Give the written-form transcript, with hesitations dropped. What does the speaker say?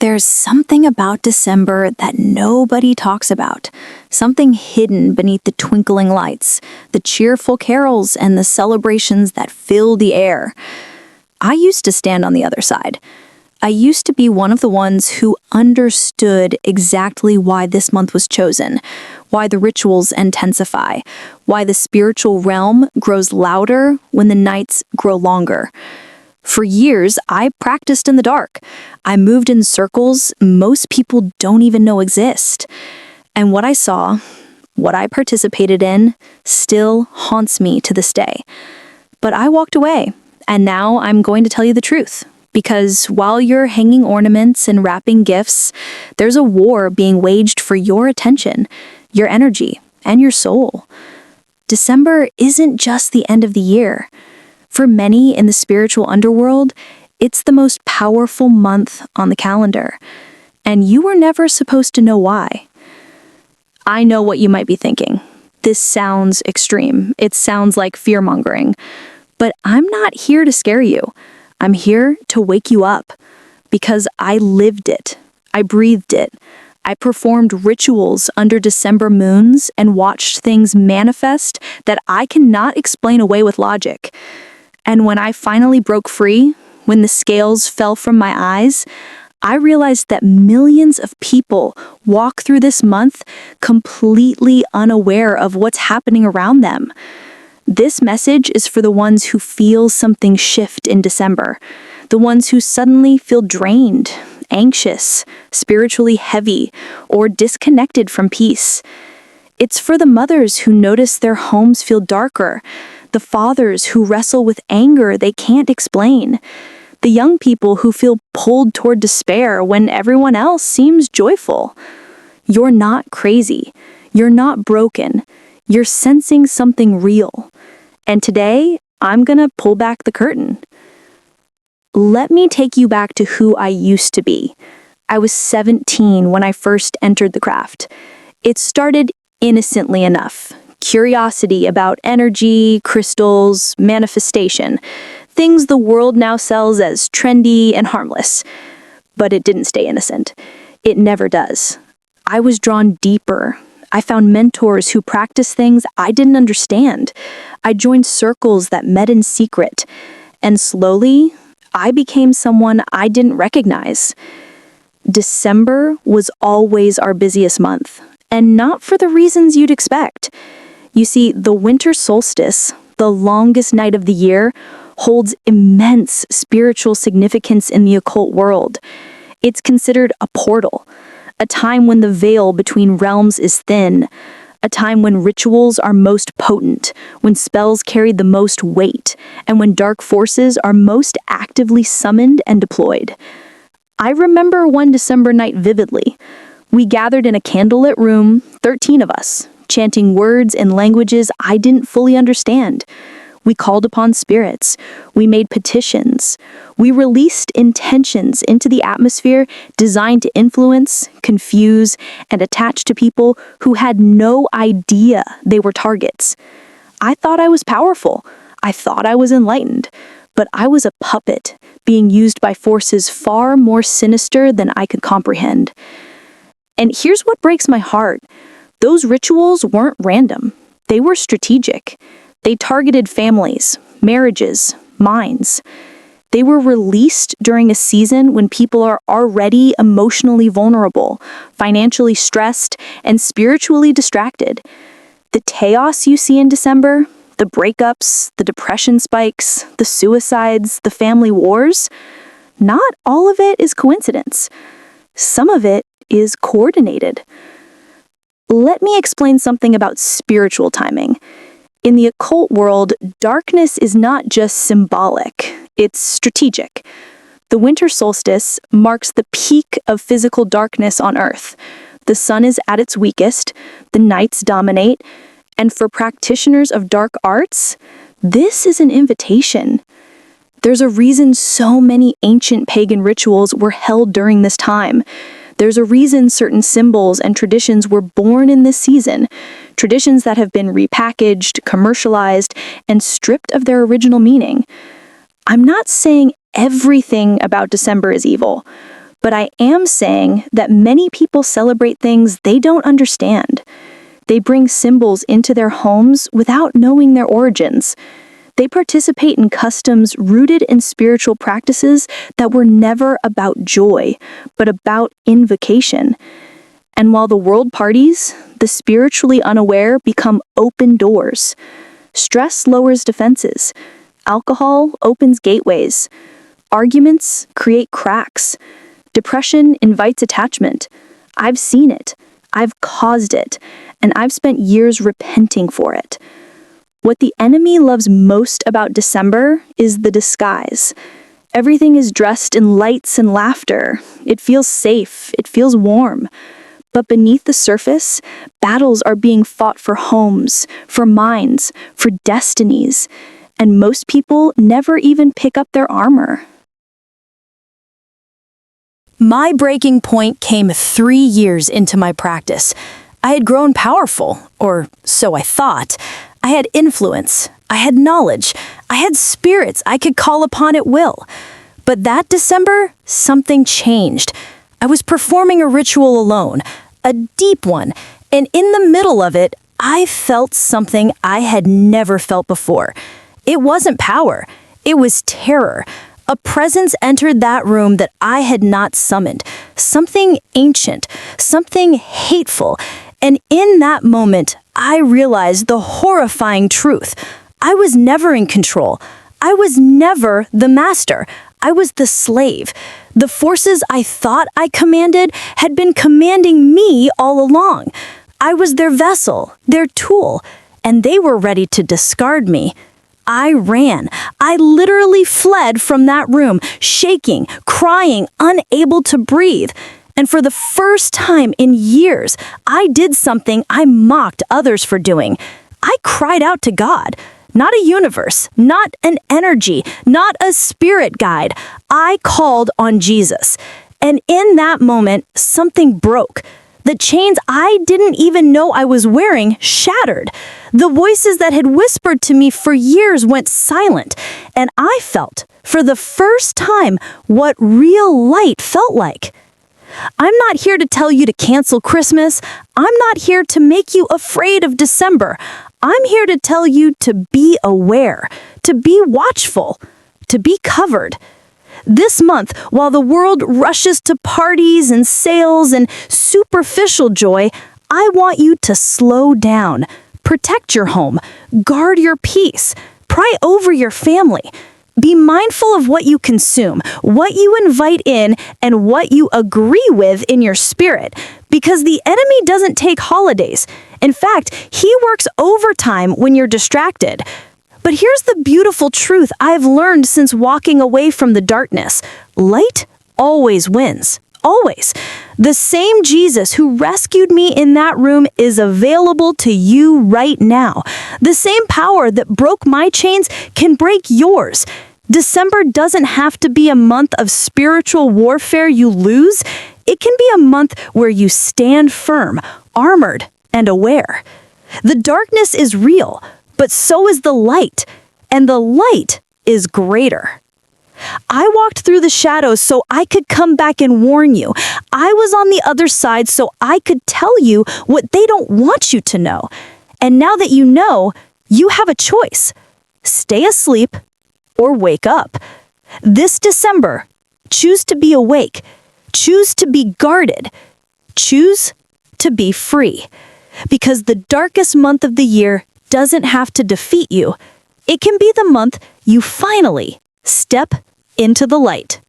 There's something about December that nobody talks about. Something hidden beneath the twinkling lights, the cheerful carols, and the celebrations that fill the air. I used to stand on the other side. I used to be one of the ones who understood exactly why this month was chosen, why the rituals intensify, why the spiritual realm grows louder when the nights grow longer. For years, I practiced in the dark. I moved in circles most people don't even know exist. And what I saw, what I participated in, still haunts me to this day. But I walked away, and now I'm going to tell you the truth. Because while you're hanging ornaments and wrapping gifts, there's a war being waged for your attention, your energy, and your soul. December isn't just the end of the year. For many in the spiritual underworld, it's the most powerful month on the calendar, and you were never supposed to know why. I know what you might be thinking. This sounds extreme. It sounds like fear-mongering. But I'm not here to scare you. I'm here to wake you up, because I lived it. I breathed it. I performed rituals under December moons and watched things manifest that I cannot explain away with logic. And when I finally broke free, when the scales fell from my eyes, I realized that millions of people walk through this month completely unaware of what's happening around them. This message is for the ones who feel something shift in December, the ones who suddenly feel drained, anxious, spiritually heavy, or disconnected from peace. It's for the mothers who notice their homes feel darker, the fathers who wrestle with anger they can't explain, the young people who feel pulled toward despair when everyone else seems joyful. You're not crazy. You're not broken. You're sensing something real. And today, I'm gonna pull back the curtain. Let me take you back to who I used to be. I was 17 when I first entered the craft. It started innocently enough. Curiosity about energy, crystals, manifestation, things the world now sells as trendy and harmless. But it didn't stay innocent. It never does. I was drawn deeper. I found mentors who practiced things I didn't understand. I joined circles that met in secret. And slowly, I became someone I didn't recognize. December was always our busiest month, and not for the reasons you'd expect. You see, the winter solstice, the longest night of the year, holds immense spiritual significance in the occult world. It's considered a portal, a time when the veil between realms is thin, a time when rituals are most potent, when spells carry the most weight, and when dark forces are most actively summoned and deployed. I remember one December night vividly. We gathered in a candlelit room, 13 of us, chanting words in languages I didn't fully understand. We called upon spirits. We made petitions. We released intentions into the atmosphere designed to influence, confuse, and attach to people who had no idea they were targets. I thought I was powerful. I thought I was enlightened. But I was a puppet being used by forces far more sinister than I could comprehend. And here's what breaks my heart. Those rituals weren't random. They were strategic. They targeted families, marriages, minds. They were released during a season when people are already emotionally vulnerable, financially stressed, and spiritually distracted. The chaos you see in December, the breakups, the depression spikes, the suicides, the family wars, not all of it is coincidence. Some of it is coordinated. Let me explain something about spiritual timing. In the occult world, darkness is not just symbolic, it's strategic. The winter solstice marks the peak of physical darkness on Earth. The sun is at its weakest, the nights dominate, and for practitioners of dark arts, this is an invitation. There's a reason so many ancient pagan rituals were held during this time. There's a reason certain symbols and traditions were born in this season, traditions that have been repackaged, commercialized, and stripped of their original meaning. I'm not saying everything about December is evil, But I am saying that many people celebrate things they don't understand. They bring symbols into their homes without knowing their origins. They participate in customs rooted in spiritual practices that were never about joy, but about invocation. And while the world parties, the spiritually unaware become open doors. Stress lowers defenses. Alcohol opens gateways. Arguments create cracks. Depression invites attachment. I've seen it. I've caused it. And I've spent years repenting for it. What the enemy loves most about December is the disguise. Everything is dressed in lights and laughter. It feels safe. It feels warm. But beneath the surface, battles are being fought for homes, for minds, for destinies. And most people never even pick up their armor. My breaking point came 3 years into my practice. I had grown powerful, or so I thought. I had influence, I had knowledge, I had spirits I could call upon at will. But that December, something changed. I was performing a ritual alone, a deep one, and in the middle of it, I felt something I had never felt before. It wasn't power, it was terror. A presence entered that room that I had not summoned, something ancient, something hateful. And in that moment, I realized the horrifying truth. I was never in control. I was never the master. I was the slave. The forces I thought I commanded had been commanding me all along. I was their vessel, their tool, and they were ready to discard me. I ran. I literally fled from that room, shaking, crying, unable to breathe. And for the first time in years, I did something I mocked others for doing. I cried out to God. Not a universe, not an energy, not a spirit guide. I called on Jesus. And in that moment, something broke. The chains I didn't even know I was wearing shattered. The voices that had whispered to me for years went silent. And I felt, for the first time, what real light felt like. I'm not here to tell you to cancel Christmas. I'm not here to make you afraid of December. I'm here to tell you to be aware, to be watchful, to be covered. This month, while the world rushes to parties and sales and superficial joy, I want you to slow down, protect your home, guard your peace, pray over your family. Be mindful of what you consume, what you invite in, and what you agree with in your spirit, because the enemy doesn't take holidays. In fact, he works overtime when you're distracted. But here's the beautiful truth I've learned since walking away from the darkness. Light always wins. Always. The same Jesus who rescued me in that room is available to you right now. The same power that broke my chains can break yours. December doesn't have to be a month of spiritual warfare you lose. It can be a month where you stand firm, armored, and aware. The darkness is real, but so is the light, and the light is greater. I walked through the shadows so I could come back and warn you. I was on the other side so I could tell you what they don't want you to know. And now that you know, you have a choice. Stay asleep or wake up. This December, choose to be awake. Choose to be guarded. Choose to be free. Because the darkest month of the year doesn't have to defeat you. It can be the month you finally step into the light.